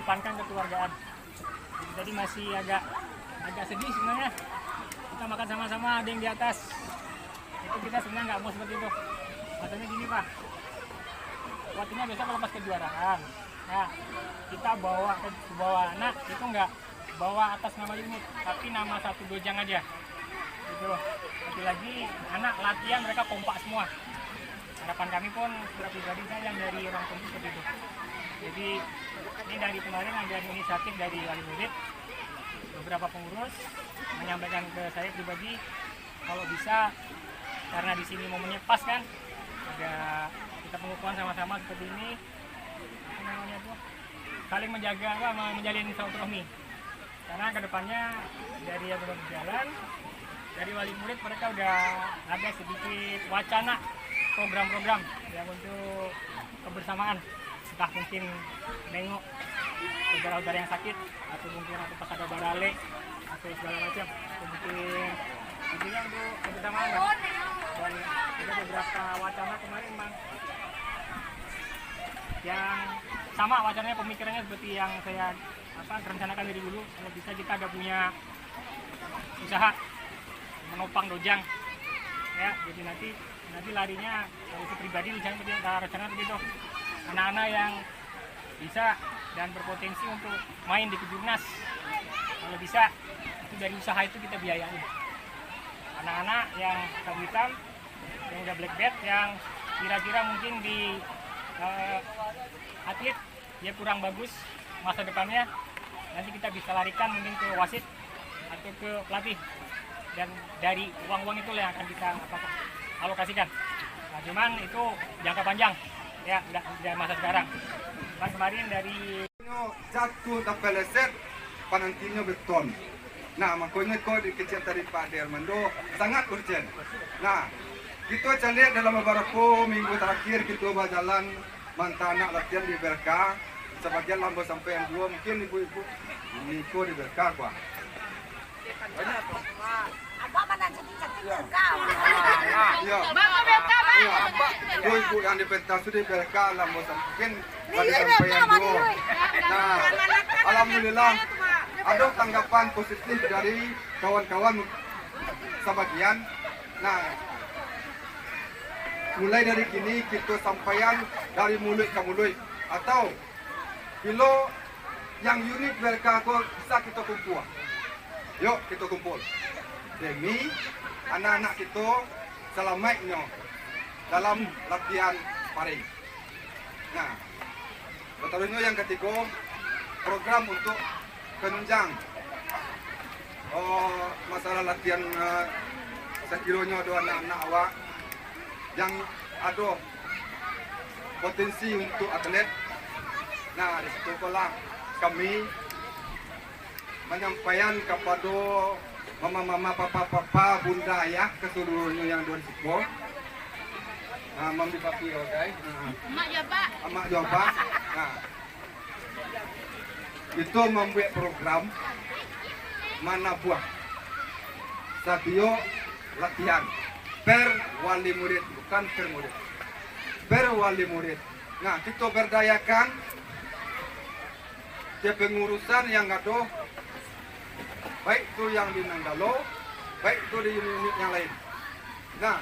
mengedepankan kekeluargaan. Jadi masih agak sedih sebenarnya. Kita makan sama-sama, ada yang di atas. Itu kita sebenarnya nggak mau seperti itu. Maksudnya gini Pak, waktunya besok lepas kejuaraan. Nah, kita bawa anak itu nggak bawa atas nama unit, tapi nama satu dojang aja. Gitu loh. Lagi-lagi anak latihan mereka kompak semua. Harapan kami pun secara pribadi saya yang dari orang tua seperti itu. Jadi ini dari kemarin ada inisiatif dari wali murid, beberapa pengurus menyampaikan ke saya pribadi kalau bisa, karena di sini momennya pas kan, ada kita pengukuhan sama-sama seperti ini, apa namanya tuh, saling menjaga menjalin silaturahmi. Karena kedepannya dari yang belum berjalan, dari wali murid mereka udah ada sedikit wacana program-program yang untuk kebersamaan, entah mungkin nengok saudara-saudara yang sakit, atau mungkin pas ada barale atau segala macam, atau mungkin intinya untuk kebersamaan lah. Dan ada beberapa wacana kemarin Bang yang sama wacananya, pemikirannya seperti yang saya rencanakan dari dulu. Kalau bisa kita ada punya usaha menopang dojang ya, jadi nanti larinya dari pribadi misalnya seperti yang rencana begitu, anak-anak yang bisa dan berpotensi untuk main di kejurnas, kalau bisa itu dari usaha itu kita biayain. Anak-anak yang hitam yang udah black belt, yang kira-kira mungkin di atlet dia kurang bagus masa depannya, nanti kita bisa larikan mungkin ke wasit atau ke pelatih, dan dari uang-uang itu yang akan kita alokasikan. Nah, cuman itu jangka panjang ya, nggak masa sekarang. Kan kemarin dari satu tapeleset panantinya beton. Nah, makanya kau dikecil tadi Pak Dermando sangat urgent. Nah, kita lihat dalam beberapa minggu terakhir kita berjalan anak latihan di Berka, sebagian lambat sampai yang dua, mungkin ibu-ibu Niko di Berka kuah. Banyak. Ibu yang di pentas sudah Berka lambat mungkin pada sampai yang dua. Nah, alhamdulillah ada tanggapan positif dari kawan-kawan sebagian. Nah, mulai dari kini kita sampaikan dari mulut ke mulut, atau bila yang unit mereka bisa kita kumpul. Yuk kita kumpul demi anak-anak kita selamatnya dalam latihan sparring. Nah, seterusnya yang ketiga, program untuk penunjang masalah latihan sekiranya ada anak-anak awak yang ada potensi untuk atlet. Nah, di situ pula kami menyampaikan kepada mama-mama, papa-papa, bunda ayah keseluruhannya yang ada di situ. Nah, mami papi okay. Mak jawab. Nah, itu membuat program mana buah stadion latihan per wali murid, bukan per murid, per wali murid. Nah, kita berdayakan dia pengurusan yang ada, baik itu yang di Nanggalo, baik itu di unit yang lain. Nah,